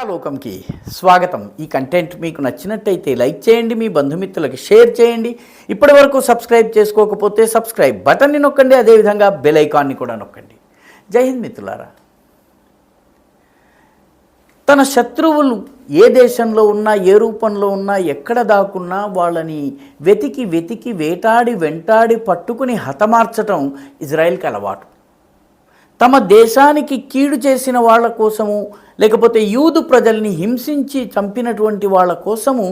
లోకంకి స్వాగతం. ఈ కంటెంట్ మీకు నచ్చినట్టయితే లైక్ చేయండి, మీ బంధుమిత్రులకి షేర్ చేయండి. ఇప్పటి వరకు సబ్స్క్రైబ్ చేసుకోకపోతే సబ్స్క్రైబ్ బటన్ని నొక్కండి, అదేవిధంగా బెల్ ఐకాన్ని కూడా నొక్కండి. జై హింద్ మిత్రులారా. తన శత్రువులు ఏ దేశంలో ఉన్నా, ఏ రూపంలో ఉన్నా, ఎక్కడ దాక్కున్నా వాళ్ళని వెతికి వేటాడి వెంటాడి పట్టుకుని హతమార్చటం ఇజ్రాయెల్కి అలవాటు. తమ దేశానికి కీడు చేసిన వాళ్ళ కోసము, లేకపోతే యూదు ప్రజల్ని హింసించి చంపినటువంటి వాళ్ళ కోసము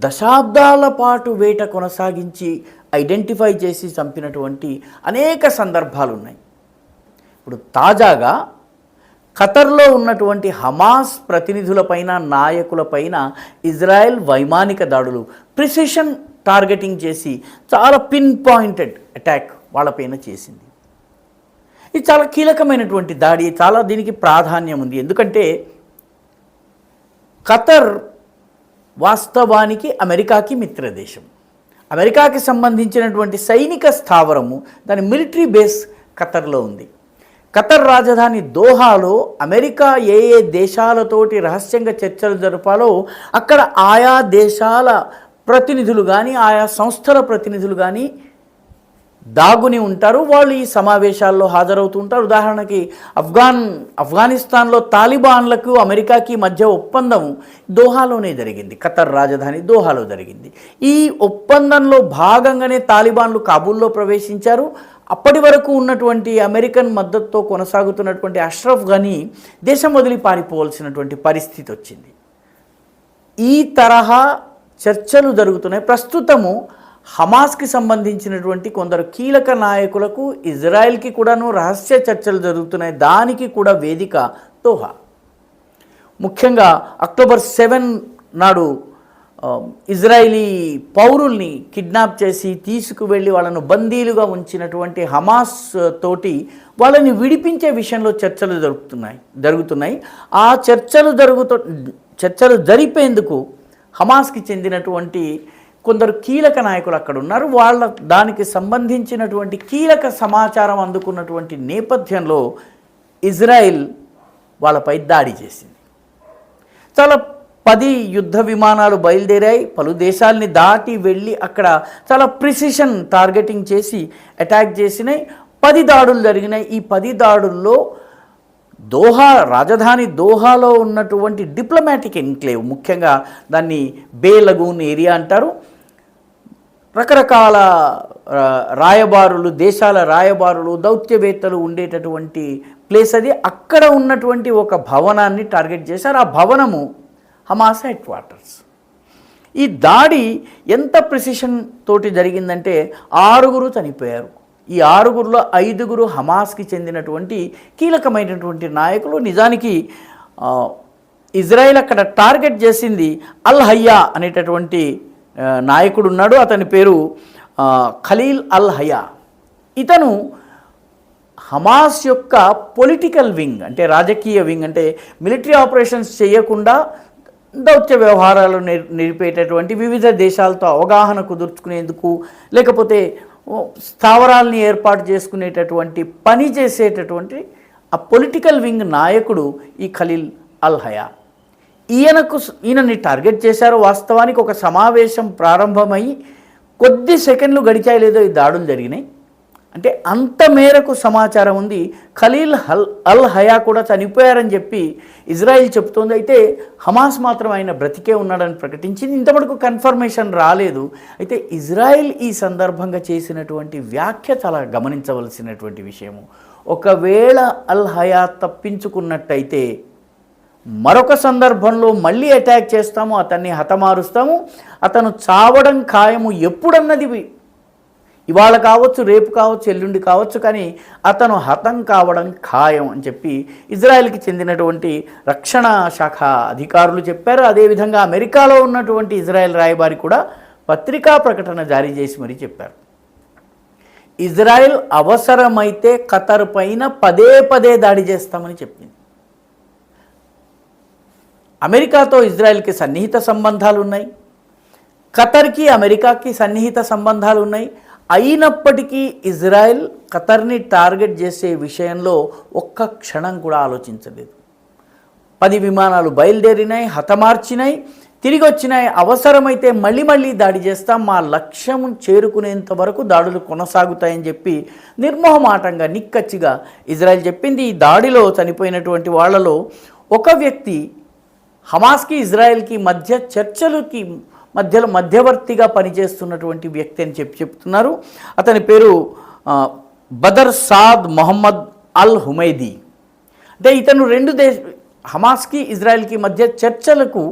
దశాబ్దాల పాటు వేట కొనసాగించి ఐడెంటిఫై చేసి చంపినటువంటి అనేక సందర్భాలు ఉన్నాయి. ఇప్పుడు తాజాగా ఖతర్లో ఉన్నటువంటి హమాస్ ప్రతినిధులపైన, నాయకులపైన ఇజ్రాయెల్ వైమానిక దాడులు, ప్రిసిషన్ టార్గెటింగ్ చేసి చాలా పిన్ పాయింటెడ్ అటాక్ వాళ్ళపైన చేసింది. ఇది చాలా కీలకమైనటువంటి దాడి, చాలా దీనికి ప్రాధాన్యం ఉంది. ఎందుకంటే ఖతర్ వాస్తవానికి అమెరికాకి మిత్రదేశం. అమెరికాకి సంబంధించినటువంటి సైనిక స్థావరము, దాని మిలిటరీ బేస్ ఖతర్లో ఉంది. ఖతర్ రాజధాని దోహాలో అమెరికా ఏ దేశాలతోటి రహస్యంగా చర్చలు జరపాలో అక్కడ ఆయా దేశాల ప్రతినిధులు కానీ, ఆయా సంస్థల ప్రతినిధులు కానీ దాగుని ఉంటారు. వాళ్ళు ఈ సమావేశాల్లో హాజరవుతూ ఉంటారు. ఉదాహరణకి ఆఫ్ఘనిస్తాన్లో తాలిబాన్లకు అమెరికాకి మధ్య ఒప్పందం దోహాలోనే జరిగింది. ఖతర్ రాజధాని దోహాలో జరిగింది. ఈ ఒప్పందంలో భాగంగానే తాలిబాన్లు కాబూల్లో ప్రవేశించారు. అప్పటి వరకు ఉన్నటువంటి అమెరికన్ మద్దతుతో కొనసాగుతున్నటువంటి అష్రఫ్ ఘనీ దేశం వదిలి పారిపోవాల్సినటువంటి పరిస్థితి వచ్చింది. ఈ తరహా చర్చలు జరుగుతున్నాయి. ప్రస్తుతము హమాస్కి సంబంధించినటువంటి కొందరు కీలక నాయకులకు ఇజ్రాయెల్కి కూడాను రహస్య చర్చలు జరుగుతున్నాయి. దానికి కూడా వేదిక దోహా. ముఖ్యంగా అక్టోబర్ 7 నాడు ఇజ్రాయిలీ పౌరుల్ని కిడ్నాప్ చేసి తీసుకువెళ్ళి వాళ్ళను బందీలుగా ఉంచినటువంటి హమాస్ తోటి వాళ్ళని విడిపించే విషయంలో చర్చలు జరుగుతున్నాయి. ఆ చర్చలు జరిపేందుకు హమాస్కి చెందినటువంటి కొందరు కీలక నాయకులు అక్కడ ఉన్నారు. దానికి సంబంధించినటువంటి కీలక సమాచారం అందుకున్నటువంటి నేపథ్యంలో ఇజ్రాయిల్ వాళ్ళపై దాడి చేసింది. చాలా 10 యుద్ధ విమానాలు బయలుదేరాయి. పలు దేశాలని దాటి వెళ్ళి అక్కడ చాలా ప్రిసిషన్ టార్గెటింగ్ చేసి అటాక్ చేసినాయి. 10 దాడులు జరిగినాయి. ఈ 10 దాడుల్లో దోహా, రాజధాని దోహాలో ఉన్నటువంటి డిప్లొమాటిక్ ఎన్క్లేవ్, ముఖ్యంగా దాన్ని బే లగూన్ ఏరియా అంటారు. రకరకాల రాయబారులు, దేశాల రాయబారులు, దౌత్యవేత్తలు ఉండేటటువంటి ప్లేస్ అది. అక్కడ ఉన్నటువంటి ఒక భవనాన్ని టార్గెట్ చేశారు. ఆ భవనము హమాస్ హెడ్ క్వార్టర్స్. ఈ దాడి ఎంత ప్రిసిషన్ తోటి జరిగిందంటే 6 చనిపోయారు. ఈ 6లో 5 హమాస్కి చెందినటువంటి కీలకమైనటువంటి నాయకులు. నిజానికి ఇజ్రాయెల్ అక్కడ టార్గెట్ చేసింది అల్ హయ్యా అనేటటువంటి నాయకుడు ఉన్నాడు. అతని పేరు ఖలీల్ అల్ హయా. ఇతను హమాస్ యొక్క పొలిటికల్ వింగ్, అంటే రాజకీయ వింగ్, అంటే మిలిటరీ ఆపరేషన్స్ చేయకుండా దౌత్య వ్యవహారాలు నిలిపేటటువంటి, వివిధ దేశాలతో అవగాహన కుదుర్చుకునేందుకు, లేకపోతే స్థావరాల్ని ఏర్పాటు చేసుకునేటటువంటి పని చేసేటటువంటి ఆ పొలిటికల్ వింగ్ నాయకుడు ఈ ఖలీల్ అల్ హయా. ఈయనని టార్గెట్ చేశారు. వాస్తవానికి ఒక సమావేశం ప్రారంభమై కొద్ది సెకండ్లు గడిచాయి లేదో ఈ దాడులు జరిగినాయి. అంటే అంత మేరకు సమాచారం ఉంది. ఖలీల్ అల్ హయా కూడా చనిపోయారని చెప్పి ఇజ్రాయెల్ చెప్తోంది. అయితే హమాస్ మాత్రం ఆయన బ్రతికే ఉన్నాడని ప్రకటించింది. ఇంతవరకు కన్ఫర్మేషన్ రాలేదు. అయితే ఇజ్రాయెల్ ఈ సందర్భంగా చేసినటువంటి వ్యాఖ్య చాలా గమనించవలసినటువంటి విషయము. ఒకవేళ అల్ హయా తప్పించుకున్నట్టయితే మరొక సందర్భంలో మళ్ళీ అటాక్ చేస్తాము, అతన్ని హతమారుస్తాము, అతను చావడం ఖాయము, ఎప్పుడన్నది ఇవాళ కావచ్చు, రేపు కావచ్చు, ఎల్లుండి కావచ్చు, కానీ అతను హతం కావడం ఖాయం అని చెప్పి ఇజ్రాయెల్కి చెందినటువంటి రక్షణ శాఖ అధికారులు చెప్పారు. అదేవిధంగా అమెరికాలో ఉన్నటువంటి ఇజ్రాయెల్ రాయబారి కూడా పత్రికా ప్రకటన జారీ చేసి మరీ చెప్పారు. ఇజ్రాయెల్ అవసరమైతే ఖతర్ పైన పదే దాడి చేస్తామని చెప్పింది. అమెరికాతో ఇజ్రాయెల్కి సన్నిహిత సంబంధాలు ఉన్నాయి. ఖతర్కి అమెరికాకి సన్నిహిత సంబంధాలు ఉన్నాయి. అయినప్పటికీ ఇజ్రాయెల్ ఖతర్ని టార్గెట్ చేసే విషయంలో ఒక్క క్షణం కూడా ఆలోచించలేదు. 10 విమానాలు బయలుదేరినాయి, హతమార్చినాయి, తిరిగి వచ్చినాయి. అవసరమైతే మళ్ళీ దాడి చేస్తాం, మా లక్ష్యం చేరుకునేంత వరకు దాడులు కొనసాగుతాయని చెప్పి నిర్మోహమాటంగా నిక్కచ్చిగా ఇజ్రాయెల్ చెప్పింది. ఈ దాడిలో చనిపోయినటువంటి వాళ్ళలో ఒక వ్యక్తి హమాస్కి ఇజ్రాయెల్కి మధ్య చర్చలకి మధ్యవర్తిగా పనిచేస్తున్నటువంటి వ్యక్తి అని చెప్తున్నారు. అతని పేరు బదర్ సాద్ మొహమ్మద్ అల్ హుమైదీ. అంటే ఇతను హమాస్కి ఇజ్రాయెల్కి మధ్య చర్చలకు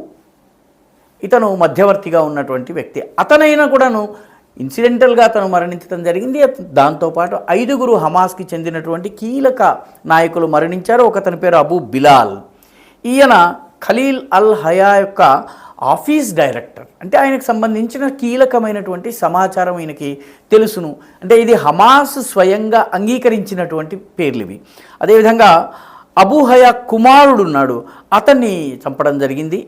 ఇతను మధ్యవర్తిగా ఉన్నటువంటి వ్యక్తి. అతనైనా కూడాను ఇన్సిడెంటల్గా అతను మరణించడం జరిగింది. దాంతోపాటు 5 హమాస్కి చెందినటువంటి కీలక నాయకులు మరణించారు. ఒకతని పేరు అబూ బిలాల్. ఈయన ఖలీల్ అల్ హయా యొక్క ఆఫీస్ డైరెక్టర్. అంటే ఆయనకు సంబంధించిన కీలకమైనటువంటి సమాచారం ఈయనకి తెలుసును. అంటే ఇది హమాస్ స్వయంగా అంగీకరించినటువంటి పేర్లు ఇవి. అదేవిధంగా అబూ హయా కుమారుడు ఉన్నాడు, అతన్ని చంపడం జరిగింది.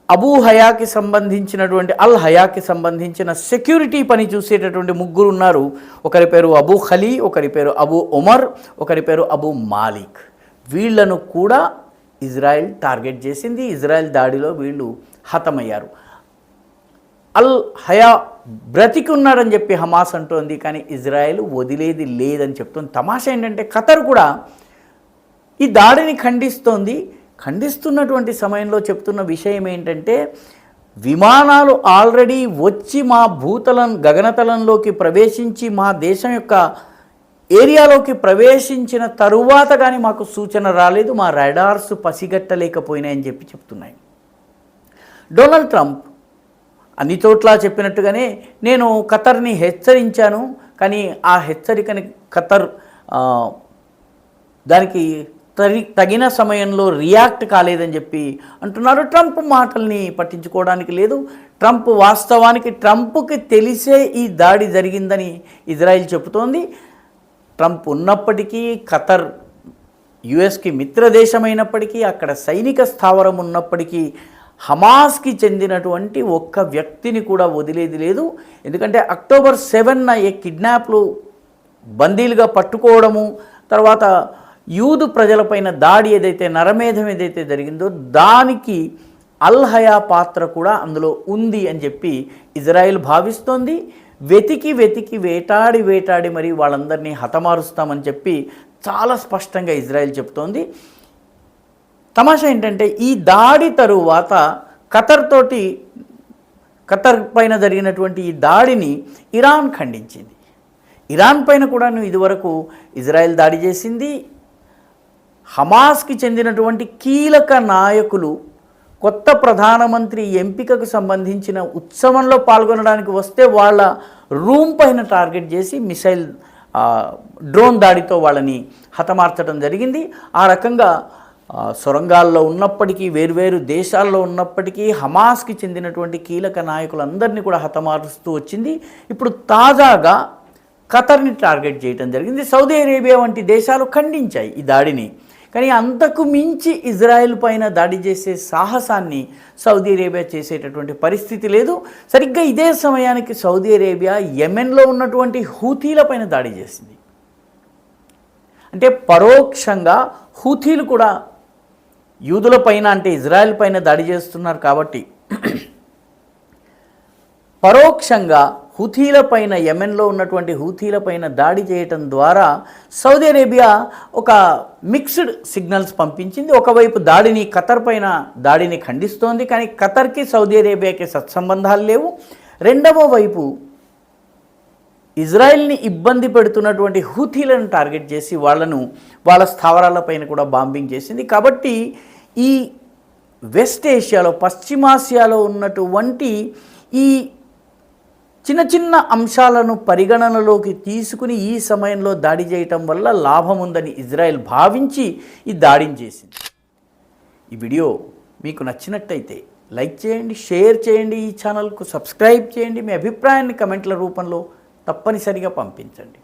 అబూ హయాకి సంబంధించినటువంటి అల్ హయాకి సంబంధించిన సెక్యూరిటీ పని చూసేటటువంటి 3 ఉన్నారు. ఒకరి పేరు అబూ ఖలీ, ఒకరి పేరు అబూ ఉమర్, ఒకరి పేరు అబూ మాలిక్. వీళ్లను కూడా ఇజ్రాయెల్ టార్గెట్ చేసింది. ఇజ్రాయెల్ దాడిలో వీళ్ళు హతమయ్యారు. అల్ హయా బ్రతికి ఉన్నాడని చెప్పి హమాస్ అంటోంది, కానీ ఇజ్రాయెల్ వదిలేది లేదని చెప్తుంది. తమాషా ఏంటంటే ఖతర్ కూడా ఈ దాడిని ఖండిస్తోంది. ఖండిస్తున్నటువంటి సమయంలో చెప్తున్న విషయం ఏంటంటే, విమానాలు ఆల్రెడీ వచ్చి మా గగనతలంలోకి ప్రవేశించి మా దేశం యొక్క ఏరియాలోకి ప్రవేశించిన తరువాత కానీ మాకు సూచన రాలేదు, మా రాడార్స్ పసిగట్టలేకపోయినాయని చెప్తున్నాయి. డొనాల్డ్ ట్రంప్ అన్ని చోట్ల చెప్పినట్టుగానే నేను ఖతర్ని హెచ్చరించాను, కానీ ఆ హెచ్చరికని ఖతర్ దానికి తగిన సమయంలో రియాక్ట్ కాలేదని చెప్పి అంటున్నారు. ట్రంప్ మాటల్ని పట్టించుకోవడానికి లేదు. ట్రంప్కి తెలిసే ఈ దాడి జరిగిందని ఇజ్రాయెల్ చెబుతోంది. ట్రంప్ ఉన్నప్పటికీ, ఖతర్ యుఎస్కి మిత్రదేశమైనప్పటికీ, అక్కడ సైనిక స్థావరం ఉన్నప్పటికీ హమాస్కి చెందినటువంటి ఒక్క వ్యక్తిని కూడా వదిలేది లేదు. ఎందుకంటే అక్టోబర్ 7 కిడ్నాప్లు, బందీలుగా పట్టుకోవడము, తర్వాత యూదు ప్రజలపైన దాడి నరమేధం ఏదైతే జరిగిందో దానికి అల్ హయా పాత్ర కూడా అందులో ఉంది అని చెప్పి ఇజ్రాయెల్ భావిస్తోంది. వెతికి వేటాడి మరి వాళ్ళందరినీ హతమారుస్తామని చెప్పి చాలా స్పష్టంగా ఇజ్రాయెల్ చెప్తోంది. తమాషా ఏంటంటే, ఈ దాడి తరువాత ఖతర్ పైన జరిగినటువంటి ఈ దాడిని ఇరాన్ ఖండించింది. ఇరాన్ పైన కూడా ఇదివరకు ఇజ్రాయెల్ దాడి చేసింది. హమాస్కి చెందినటువంటి కీలక నాయకులు కొత్త ప్రధానమంత్రి ఎంపికకు సంబంధించిన ఉత్సవంలో పాల్గొనడానికి వస్తే వాళ్ళ రూమ్ పైన టార్గెట్ చేసి డ్రోన్ దాడితో వాళ్ళని హతమార్చడం జరిగింది. ఆ రకంగా సొరంగాల్లో ఉన్నప్పటికీ, వేర్వేరు దేశాల్లో ఉన్నప్పటికీ హమాస్కి చెందినటువంటి కీలక నాయకులందరినీ కూడా హతమారుస్తూ వచ్చింది. ఇప్పుడు తాజాగా ఖతర్ని టార్గెట్ చేయడం జరిగింది. సౌదీ అరేబియా వంటి దేశాలు ఖండించాయి ఈ దాడిని. కానీ అంతకు మించి ఇజ్రాయెల్ పైన దాడి చేసే సాహసాన్ని సౌదీ అరేబియా చేసేటటువంటి పరిస్థితి లేదు. సరిగ్గా ఇదే సమయానికి సౌదీ అరేబియా యెమెన్లో ఉన్నటువంటి హూతీలపైన దాడి చేసింది. అంటే పరోక్షంగా హూతీలు కూడా యూదులపైన, అంటే ఇజ్రాయెల్ పైన దాడి చేస్తున్నారు కాబట్టి పరోక్షంగా హూతీలపైన, యెమెన్లో ఉన్నటువంటి హూతీలపైన దాడి చేయటం ద్వారా సౌదీ అరేబియా ఒక మిక్స్డ్ సిగ్నల్స్ పంపించింది. ఒకవైపు ఖతర్ పైన దాడిని ఖండిస్తోంది, కానీ ఖతర్కి సౌదీ అరేబియాకి సత్సంబంధాలు లేవు. రెండవ వైపు ఇజ్రాయెల్ని ఇబ్బంది పెడుతున్నటువంటి హూతీలను టార్గెట్ చేసి వాళ్ళ స్థావరాలపైన కూడా బాంబింగ్ చేసింది. కాబట్టి ఈ వెస్ట్ ఏషియాలో, పశ్చిమాసియాలో ఉన్నటువంటి ఈ చిన్న అంశాలను పరిగణనలోకి తీసుకుని ఈ సమయంలో దాడి చేయటం వల్ల లాభం ఉందని ఇజ్రాయెల్ భావించి ఈ దాడిని చేసింది. ఈ వీడియో మీకు నచ్చినట్టయితే లైక్ చేయండి, షేర్ చేయండి, ఈ ఛానల్కు సబ్స్క్రైబ్ చేయండి. మీ అభిప్రాయాన్ని కమెంట్ల రూపంలో తప్పనిసరిగా పంపించండి.